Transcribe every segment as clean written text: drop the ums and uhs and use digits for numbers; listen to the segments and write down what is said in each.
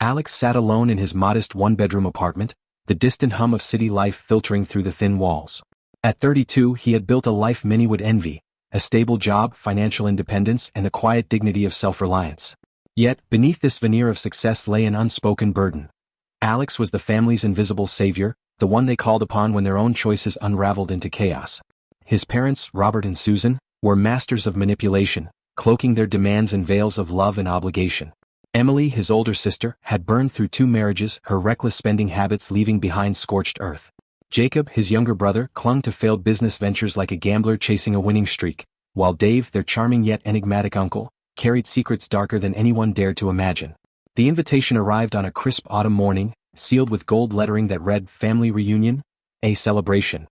Alex sat alone in his modest one-bedroom apartment, the distant hum of city life filtering through the thin walls. At 32, he had built a life many would envy, a stable job, financial independence, and the quiet dignity of self-reliance. Yet, beneath this veneer of success lay an unspoken burden. Alex was the family's invisible savior, the one they called upon when their own choices unraveled into chaos. His parents, Robert and Susan, were masters of manipulation, cloaking their demands in veils of love and obligation. Emily, his older sister, had burned through 2 marriages, her reckless spending habits leaving behind scorched earth. Jacob, his younger brother, clung to failed business ventures like a gambler chasing a winning streak, while Dave, their charming yet enigmatic uncle, carried secrets darker than anyone dared to imagine. The invitation arrived on a crisp autumn morning, sealed with gold lettering that read "Family Reunion, a Celebration."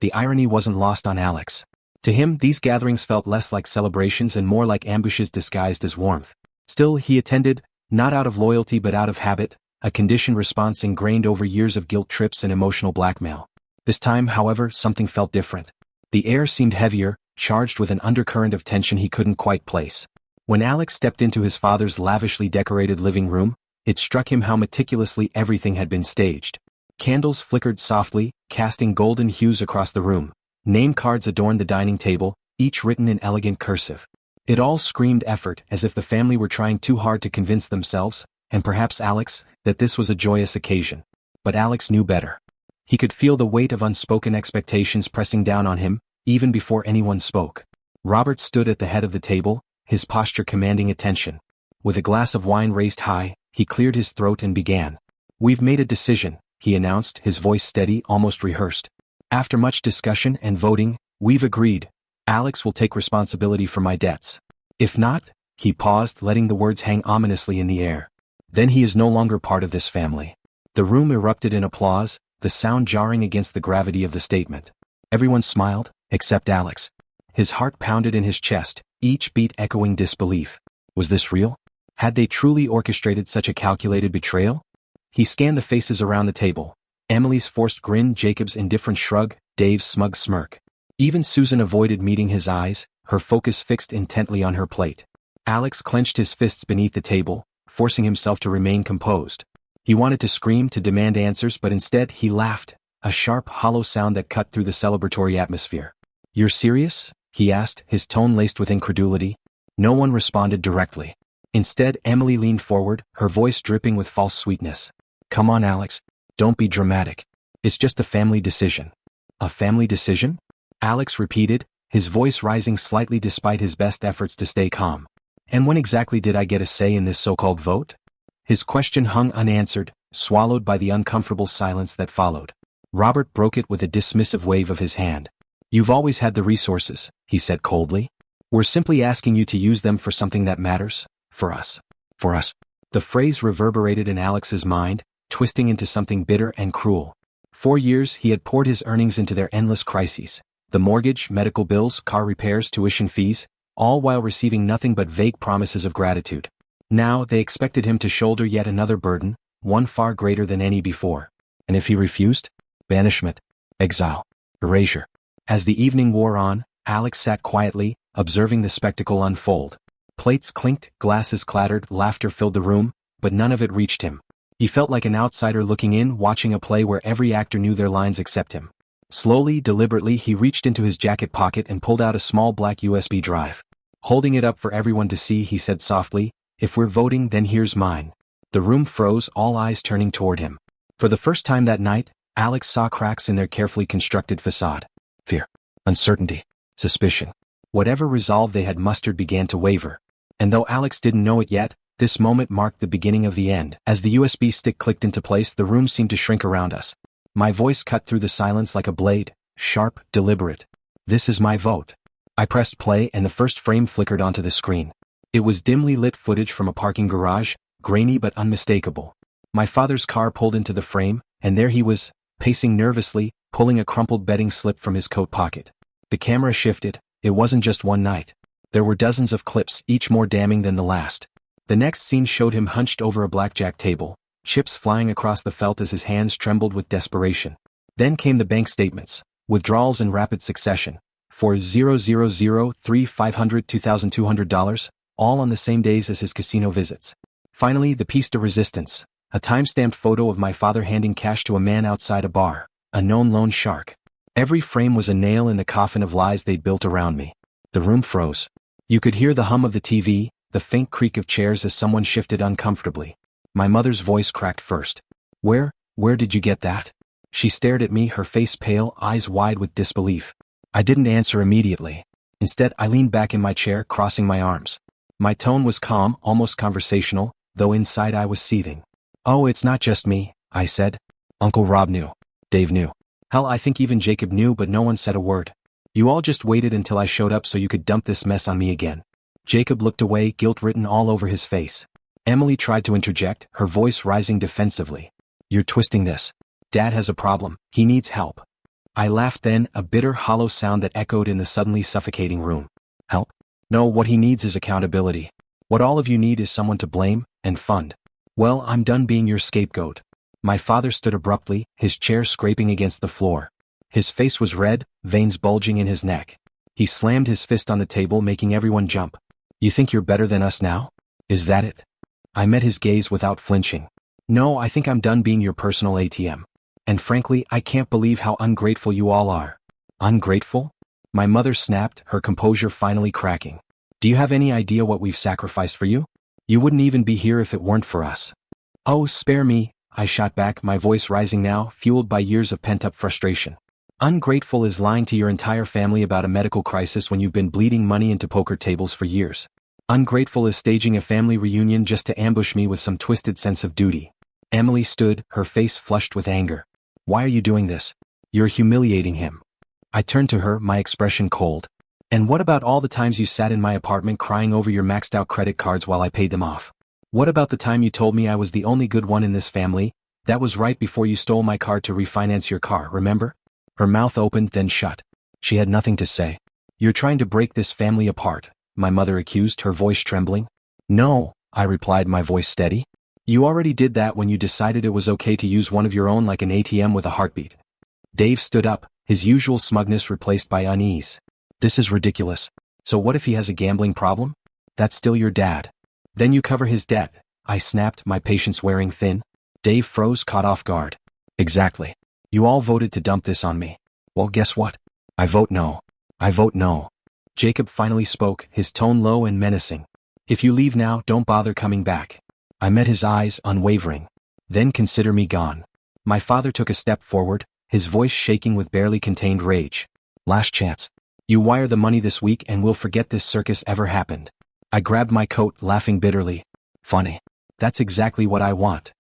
The irony wasn't lost on Alex. To him, these gatherings felt less like celebrations and more like ambushes disguised as warmth. Still, he attended, not out of loyalty but out of habit, a conditioned response ingrained over years of guilt trips and emotional blackmail. This time, however, something felt different. The air seemed heavier, charged with an undercurrent of tension he couldn't quite place. When Alex stepped into his father's lavishly decorated living room, it struck him how meticulously everything had been staged. Candles flickered softly, casting golden hues across the room. Name cards adorned the dining table, each written in elegant cursive. It all screamed effort, as if the family were trying too hard to convince themselves, and perhaps Alex, that this was a joyous occasion. But Alex knew better. He could feel the weight of unspoken expectations pressing down on him, even before anyone spoke. Robert stood at the head of the table, his posture commanding attention. With a glass of wine raised high, he cleared his throat and began. "We've made a decision," he announced, his voice steady, almost rehearsed. "After much discussion and voting, we've agreed. Alex will take responsibility for my debts. If not," he paused, letting the words hang ominously in the air, "then he is no longer part of this family." The room erupted in applause, the sound jarring against the gravity of the statement. Everyone smiled, except Alex. His heart pounded in his chest, each beat echoing disbelief. Was this real? Had they truly orchestrated such a calculated betrayal? He scanned the faces around the table. Emily's forced grin, Jacob's indifferent shrug, Dave's smug smirk. Even Susan avoided meeting his eyes, her focus fixed intently on her plate. Alex clenched his fists beneath the table, forcing himself to remain composed. He wanted to scream, to demand answers, but instead he laughed, a sharp, hollow sound that cut through the celebratory atmosphere. "You're serious?" he asked, his tone laced with incredulity. No one responded directly. Instead, Emily leaned forward, her voice dripping with false sweetness. "Come on, Alex. Don't be dramatic. It's just a family decision." "A family decision?" Alex repeated, his voice rising slightly despite his best efforts to stay calm. "And when exactly did I get a say in this so-called vote?" His question hung unanswered, swallowed by the uncomfortable silence that followed. Robert broke it with a dismissive wave of his hand. "You've always had the resources," he said coldly. "We're simply asking you to use them for something that matters. For us." "For us." The phrase reverberated in Alex's mind, twisting into something bitter and cruel. 4 years he had poured his earnings into their endless crises. The mortgage, medical bills, car repairs, tuition fees, all while receiving nothing but vague promises of gratitude. Now they expected him to shoulder yet another burden, one far greater than any before. And if he refused? Banishment, exile, erasure. As the evening wore on, Alex sat quietly, observing the spectacle unfold. Plates clinked, glasses clattered, laughter filled the room, but none of it reached him. He felt like an outsider looking in, watching a play where every actor knew their lines except him. Slowly, deliberately, he reached into his jacket pocket and pulled out a small black USB drive. Holding it up for everyone to see, he said softly, "If we're voting, then here's mine." The room froze, all eyes turning toward him. For the first time that night, Alex saw cracks in their carefully constructed facade. Fear, uncertainty, suspicion. Whatever resolve they had mustered began to waver. And though Alex didn't know it yet, this moment marked the beginning of the end. As the USB stick clicked into place, the room seemed to shrink around us. My voice cut through the silence like a blade, sharp, deliberate. "This is my vote." I pressed play and the first frame flickered onto the screen. It was dimly lit footage from a parking garage, grainy but unmistakable. My father's car pulled into the frame, and there he was, pacing nervously, pulling a crumpled betting slip from his coat pocket. The camera shifted. It wasn't just one night. There were dozens of clips, each more damning than the last. The next scene showed him hunched over a blackjack table, chips flying across the felt as his hands trembled with desperation. Then came the bank statements, withdrawals in rapid succession, for $0,003, $500, $2,200, all on the same days as his casino visits. Finally, the piece de resistance, A time-stamped photo of my father handing cash to a man outside a bar, a known loan shark. Every frame was a nail in the coffin of lies they'd built around me. The room froze. You could hear the hum of the TV, the faint creak of chairs as someone shifted uncomfortably. My mother's voice cracked first. Where did you get that? She stared at me, her face pale, eyes wide with disbelief. I didn't answer immediately. Instead, I leaned back in my chair, crossing my arms. My tone was calm, almost conversational, though inside I was seething. Oh, it's not just me, I said. Uncle Rob knew. Dave knew. Hell, I think even Jacob knew, but no one said a word. You all just waited until I showed up so you could dump this mess on me again. Jacob looked away, guilt written all over his face. Emily tried to interject, her voice rising defensively. You're twisting this. Dad has a problem. He needs help. I laughed then, a bitter, hollow sound that echoed in the suddenly suffocating room. Help? No, what he needs is accountability. What all of you need is someone to blame and fund. Well, I'm done being your scapegoat. My father stood abruptly, his chair scraping against the floor. His face was red, veins bulging in his neck. He slammed his fist on the table, making everyone jump. You think you're better than us now? Is that it? I met his gaze without flinching. No, I think I'm done being your personal ATM. And frankly, I can't believe how ungrateful you all are. Ungrateful? My mother snapped, her composure finally cracking. Do you have any idea what we've sacrificed for you? You wouldn't even be here if it weren't for us. Oh, spare me, I shot back, my voice rising now, fueled by years of pent-up frustration. Ungrateful is lying to your entire family about a medical crisis when you've been bleeding money into poker tables for years. Ungrateful is staging a family reunion just to ambush me with some twisted sense of duty. Emily stood, her face flushed with anger. Why are you doing this? You're humiliating him. I turned to her, my expression cold. And what about all the times you sat in my apartment crying over your maxed out credit cards while I paid them off? What about the time you told me I was the only good one in this family? That was right before you stole my card to refinance your car, remember? Her mouth opened, then shut. She had nothing to say. You're trying to break this family apart, my mother accused, her voice trembling. No, I replied, my voice steady. You already did that when you decided it was okay to use one of your own like an ATM with a heartbeat. Dave stood up, his usual smugness replaced by unease. This is ridiculous. So what if he has a gambling problem? That's still your dad. Then you cover his debt, I snapped, my patience wearing thin. Dave froze, caught off guard. Exactly. You all voted to dump this on me. Well, guess what? I vote no. I vote no. Jacob finally spoke, his tone low and menacing. If you leave now, don't bother coming back. I met his eyes, unwavering. Then consider me gone. My father took a step forward, his voice shaking with barely contained rage. Last chance. You wire the money this week and we'll forget this circus ever happened. I grabbed my coat, laughing bitterly. Funny. That's exactly what I want.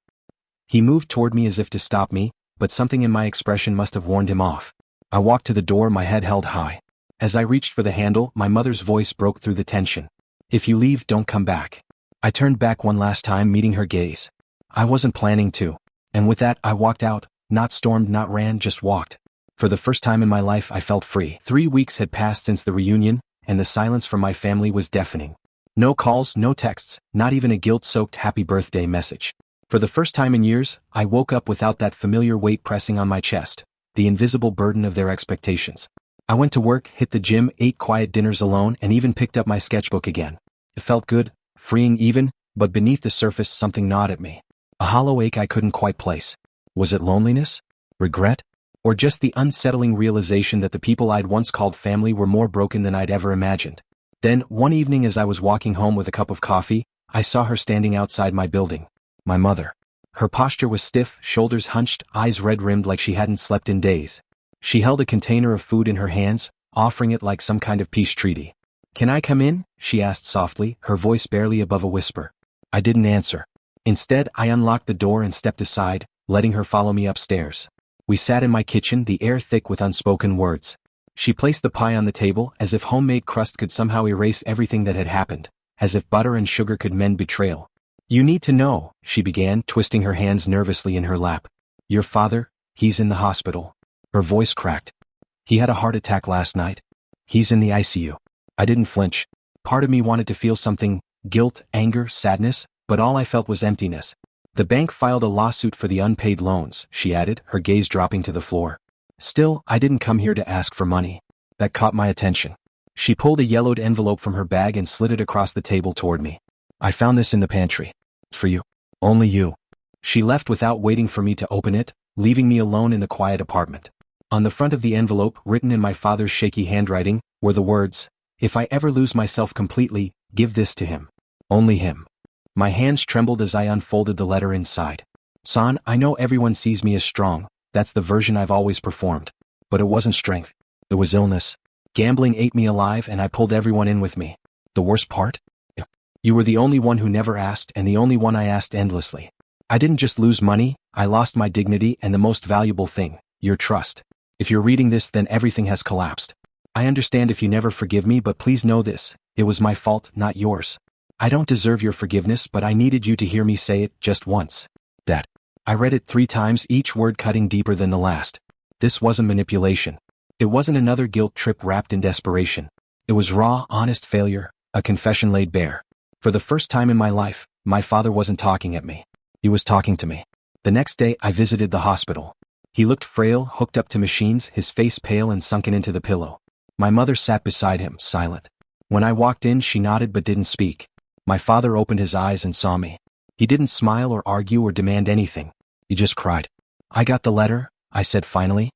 He moved toward me as if to stop me, but something in my expression must have warned him off. I walked to the door, my head held high. As I reached for the handle, my mother's voice broke through the tension. If you leave, don't come back. I turned back one last time, meeting her gaze. I wasn't planning to. And with that, I walked out, not stormed, not ran, just walked. For the first time in my life, I felt free. 3 weeks had passed since the reunion, and the silence from my family was deafening. No calls, no texts, not even a guilt-soaked happy birthday message. For the first time in years, I woke up without that familiar weight pressing on my chest, the invisible burden of their expectations. I went to work, hit the gym, ate quiet dinners alone, and even picked up my sketchbook again. It felt good, freeing even, but beneath the surface something gnawed at me. A hollow ache I couldn't quite place. Was it loneliness? Regret? Or just the unsettling realization that the people I'd once called family were more broken than I'd ever imagined? Then, one evening as I was walking home with a cup of coffee, I saw her standing outside my building. My mother. Her posture was stiff, shoulders hunched, eyes red-rimmed like she hadn't slept in days. She held a container of food in her hands, offering it like some kind of peace treaty. Can I come in? She asked softly, her voice barely above a whisper. I didn't answer. Instead, I unlocked the door and stepped aside, letting her follow me upstairs. We sat in my kitchen, the air thick with unspoken words. She placed the pie on the table, as if homemade crust could somehow erase everything that had happened, as if butter and sugar could mend betrayal. You need to know, she began, twisting her hands nervously in her lap. Your father, he's in the hospital. Her voice cracked. He had a heart attack last night. He's in the ICU. I didn't flinch. Part of me wanted to feel something, guilt, anger, sadness, but all I felt was emptiness. The bank filed a lawsuit for the unpaid loans, she added, her gaze dropping to the floor. Still, I didn't come here to ask for money. That caught my attention. She pulled a yellowed envelope from her bag and slid it across the table toward me. I found this in the pantry. For you. Only you. She left without waiting for me to open it, leaving me alone in the quiet apartment. On the front of the envelope, written in my father's shaky handwriting, were the words, "If I ever lose myself completely, give this to him. Only him." My hands trembled as I unfolded the letter inside. "Son, I know everyone sees me as strong, that's the version I've always performed. But it wasn't strength. It was illness. Gambling ate me alive and I pulled everyone in with me. The worst part? You were the only one who never asked and the only one I asked endlessly. I didn't just lose money, I lost my dignity and the most valuable thing, your trust. If you're reading this, then everything has collapsed. I understand if you never forgive me, but please know this, it was my fault, not yours. I don't deserve your forgiveness, but I needed you to hear me say it just once. That." I read it 3 times, each word cutting deeper than the last. This wasn't manipulation. It wasn't another guilt trip wrapped in desperation. It was raw, honest failure, a confession laid bare. For the first time in my life, my father wasn't talking at me. He was talking to me. The next day, I visited the hospital. He looked frail, hooked up to machines, his face pale and sunken into the pillow. My mother sat beside him, silent. When I walked in, she nodded but didn't speak. My father opened his eyes and saw me. He didn't smile or argue or demand anything. He just cried. "I got the letter," I said finally.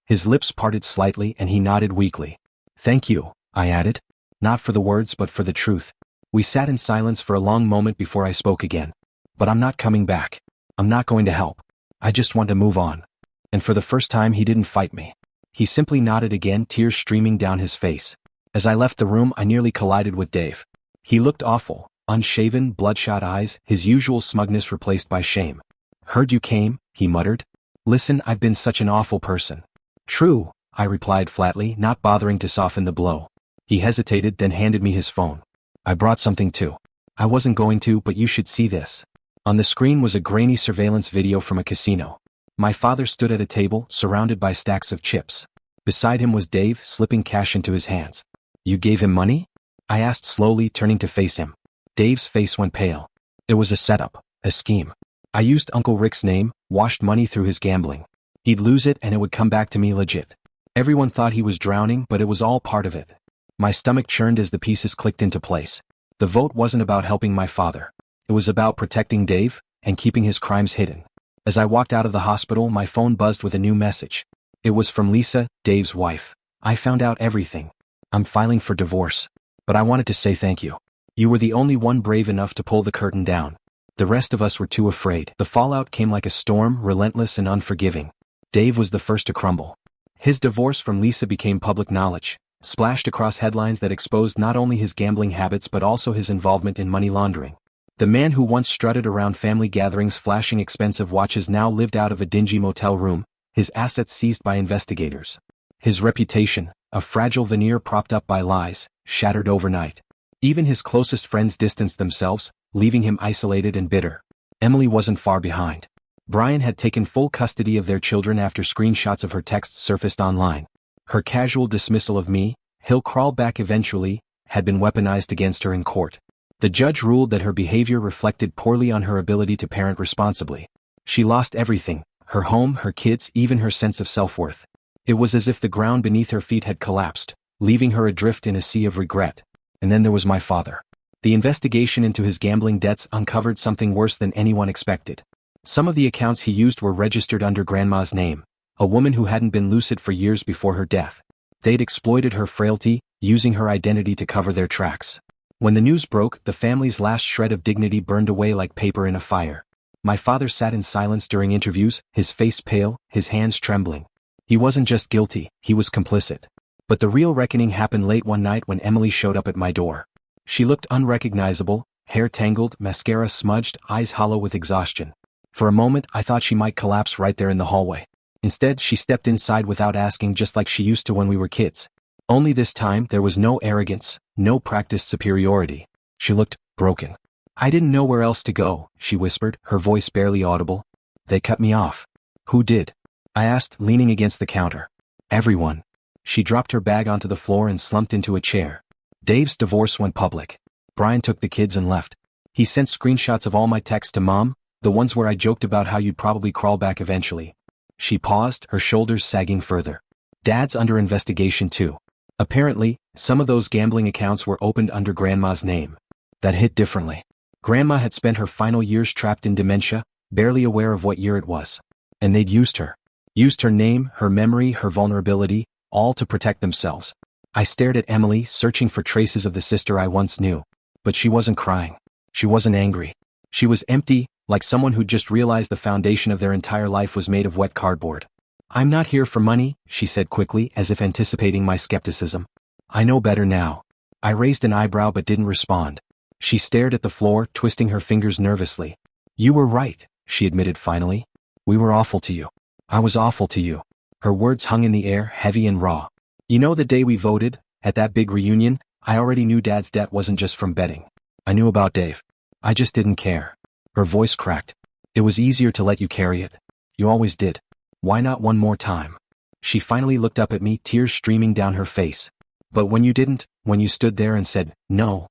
His lips parted slightly and he nodded weakly. "Thank you," I added. Not for the words but for the truth. We sat in silence for a long moment before I spoke again. "But I'm not coming back. I'm not going to help. I just want to move on." And for the first time he didn't fight me. He simply nodded again, tears streaming down his face. As I left the room, I nearly collided with Dave. He looked awful, unshaven, bloodshot eyes, his usual smugness replaced by shame. "Heard you came," he muttered. "Listen, I've been such an awful person." "True," I replied flatly, not bothering to soften the blow. He hesitated, then handed me his phone. "I brought something too. I wasn't going to, but you should see this." On the screen was a grainy surveillance video from a casino. My father stood at a table, surrounded by stacks of chips. Beside him was Dave, slipping cash into his hands. "You gave him money?" I asked slowly, turning to face him. Dave's face went pale. It was a setup, a scheme. I used Uncle Rick's name, washed money through his gambling. He'd lose it and it would come back to me legit. Everyone thought he was drowning, but it was all part of it. My stomach churned as the pieces clicked into place. The vote wasn't about helping my father. It was about protecting Dave and keeping his crimes hidden. As I walked out of the hospital, my phone buzzed with a new message. It was from Lisa, Dave's wife. "I found out everything. I'm filing for divorce. But I wanted to say thank you. You were the only one brave enough to pull the curtain down. The rest of us were too afraid." The fallout came like a storm, relentless and unforgiving. Dave was the first to crumble. His divorce from Lisa became public knowledge, splashed across headlines that exposed not only his gambling habits but also his involvement in money laundering. The man who once strutted around family gatherings flashing expensive watches now lived out of a dingy motel room, his assets seized by investigators. His reputation, a fragile veneer propped up by lies, shattered overnight. Even his closest friends distanced themselves, leaving him isolated and bitter. Emily wasn't far behind. Brian had taken full custody of their children after screenshots of her texts surfaced online. Her casual dismissal of me, "He'll crawl back eventually," had been weaponized against her in court. The judge ruled that her behavior reflected poorly on her ability to parent responsibly. She lost everything, her home, her kids, even her sense of self-worth. It was as if the ground beneath her feet had collapsed, leaving her adrift in a sea of regret. And then there was my father. The investigation into his gambling debts uncovered something worse than anyone expected. Some of the accounts he used were registered under Grandma's name, a woman who hadn't been lucid for years before her death. They'd exploited her frailty, using her identity to cover their tracks. When the news broke, the family's last shred of dignity burned away like paper in a fire. My father sat in silence during interviews, his face pale, his hands trembling. He wasn't just guilty, he was complicit. But the real reckoning happened late one night when Emily showed up at my door. She looked unrecognizable, hair tangled, mascara smudged, eyes hollow with exhaustion. For a moment, I thought she might collapse right there in the hallway. Instead, she stepped inside without asking, just like she used to when we were kids. Only this time, there was no arrogance, no practiced superiority. She looked broken. "I didn't know where else to go," she whispered, her voice barely audible. "They cut me off." "Who did?" I asked, leaning against the counter. "Everyone." She dropped her bag onto the floor and slumped into a chair. "Dave's divorce went public. Brian took the kids and left. He sent screenshots of all my texts to Mom, the ones where I joked about how you'd probably crawl back eventually." She paused, her shoulders sagging further. "Dad's under investigation too. Apparently, some of those gambling accounts were opened under Grandma's name. That hit differently. Grandma had spent her final years trapped in dementia, barely aware of what year it was. And they'd used her. Used her name, her memory, her vulnerability, all to protect themselves. I stared at Emily, searching for traces of the sister I once knew. But she wasn't crying. She wasn't angry. She was empty, like someone who'd just realized the foundation of their entire life was made of wet cardboard. "I'm not here for money," she said quickly, as if anticipating my skepticism. "I know better now." I raised an eyebrow but didn't respond. She stared at the floor, twisting her fingers nervously. "You were right," she admitted finally. "We were awful to you. I was awful to you." Her words hung in the air, heavy and raw. "You know the day we voted, at that big reunion, I already knew Dad's debt wasn't just from betting. I knew about Dave. I just didn't care." Her voice cracked. "It was easier to let you carry it. You always did. Why not one more time?" She finally looked up at me, tears streaming down her face. "But when you didn't, when you stood there and said, no,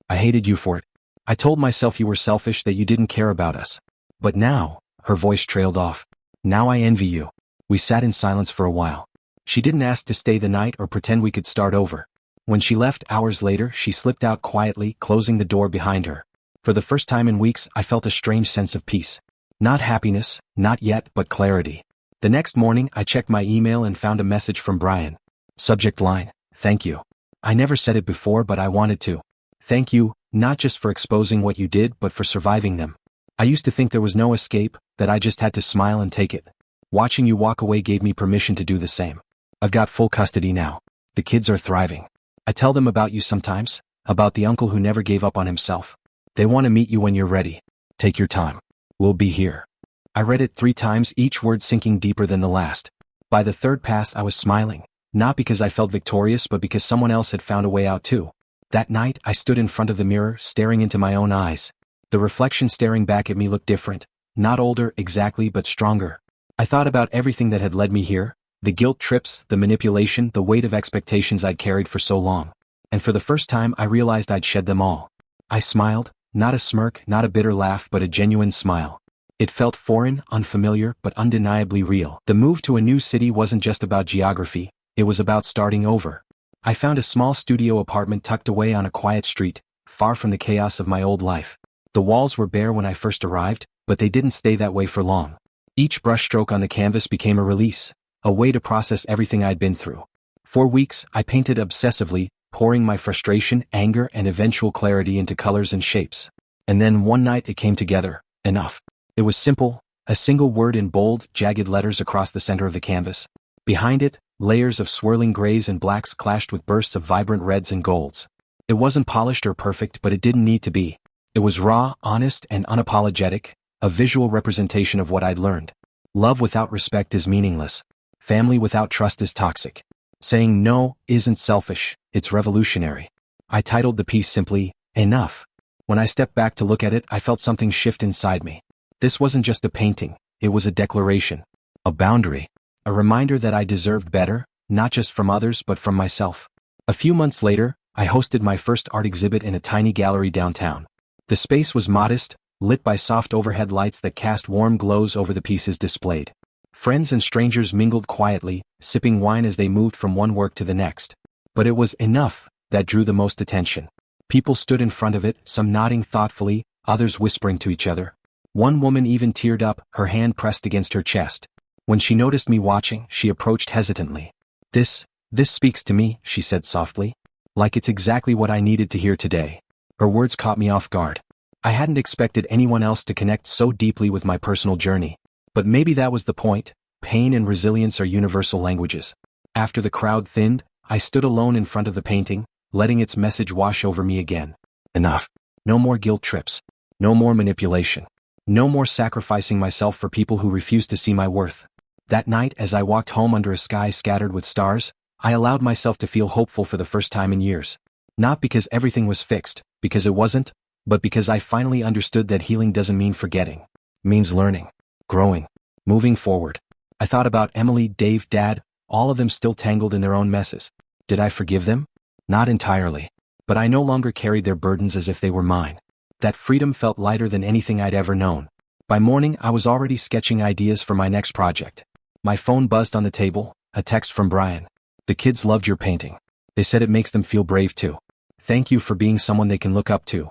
I hated you for it. I told myself you were selfish, that you didn't care about us. But now," her voice trailed off, "now I envy you." We sat in silence for a while. She didn't ask to stay the night or pretend we could start over. When she left hours later, she slipped out quietly, closing the door behind her. For the first time in weeks, I felt a strange sense of peace. Not happiness, not yet, but clarity. The next morning, I checked my email and found a message from Brian. Subject line, "Thank you." I never said it before, but I wanted to. Thank you, not just for exposing what you did, but for surviving them. I used to think there was no escape, that I just had to smile and take it. Watching you walk away gave me permission to do the same. I've got full custody now. The kids are thriving. I tell them about you sometimes, about the uncle who never gave up on himself. They want to meet you when you're ready. Take your time. We'll be here. I read it 3 times, each word sinking deeper than the last. By the third pass I was smiling, not because I felt victorious but because someone else had found a way out too. That night I stood in front of the mirror, staring into my own eyes. The reflection staring back at me looked different, not older exactly but stronger. I thought about everything that had led me here, the guilt trips, the manipulation, the weight of expectations I'd carried for so long. And for the first time I realized I'd shed them all. I smiled, not a smirk, not a bitter laugh, but a genuine smile. It felt foreign, unfamiliar, but undeniably real. The move to a new city wasn't just about geography, it was about starting over. I found a small studio apartment tucked away on a quiet street, far from the chaos of my old life. The walls were bare when I first arrived, but they didn't stay that way for long. Each brushstroke on the canvas became a release, a way to process everything I'd been through. For weeks, I painted obsessively, pouring my frustration, anger, and eventual clarity into colors and shapes. And then one night it came together, enough. It was simple, a single word in bold, jagged letters across the center of the canvas. Behind it, layers of swirling grays and blacks clashed with bursts of vibrant reds and golds. It wasn't polished or perfect, but it didn't need to be. It was raw, honest, and unapologetic, a visual representation of what I'd learned. Love without respect is meaningless. Family without trust is toxic. Saying no isn't selfish, it's revolutionary. I titled the piece simply, Enough. When I stepped back to look at it, I felt something shift inside me. This wasn't just a painting, it was a declaration. A boundary. A reminder that I deserved better, not just from others but from myself. A few months later, I hosted my first art exhibit in a tiny gallery downtown. The space was modest, lit by soft overhead lights that cast warm glows over the pieces displayed. Friends and strangers mingled quietly, sipping wine as they moved from one work to the next. But it was enough that drew the most attention. People stood in front of it, some nodding thoughtfully, others whispering to each other. One woman even teared up, her hand pressed against her chest. When she noticed me watching, she approached hesitantly. This speaks to me," she said softly. "Like it's exactly what I needed to hear today." Her words caught me off guard. I hadn't expected anyone else to connect so deeply with my personal journey. But maybe that was the point. Pain and resilience are universal languages. After the crowd thinned, I stood alone in front of the painting, letting its message wash over me again. Enough. No more guilt trips. No more manipulation. No more sacrificing myself for people who refuse to see my worth. That night, as I walked home under a sky scattered with stars, I allowed myself to feel hopeful for the first time in years. Not because everything was fixed, because it wasn't, but because I finally understood that healing doesn't mean forgetting. It means learning, growing, moving forward. I thought about Emily, Dave, Dad, all of them still tangled in their own messes. Did I forgive them? Not entirely. But I no longer carried their burdens as if they were mine. That freedom felt lighter than anything I'd ever known. By morning, I was already sketching ideas for my next project. My phone buzzed on the table, a text from Brian. "The kids loved your painting. They said it makes them feel brave too. Thank you for being someone they can look up to."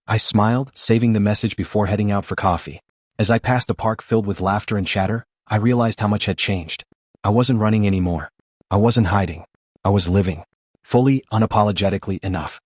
I smiled, saving the message before heading out for coffee. As I passed a park filled with laughter and chatter, I realized how much had changed. I wasn't running anymore. I wasn't hiding. I was living. Fully, unapologetically enough.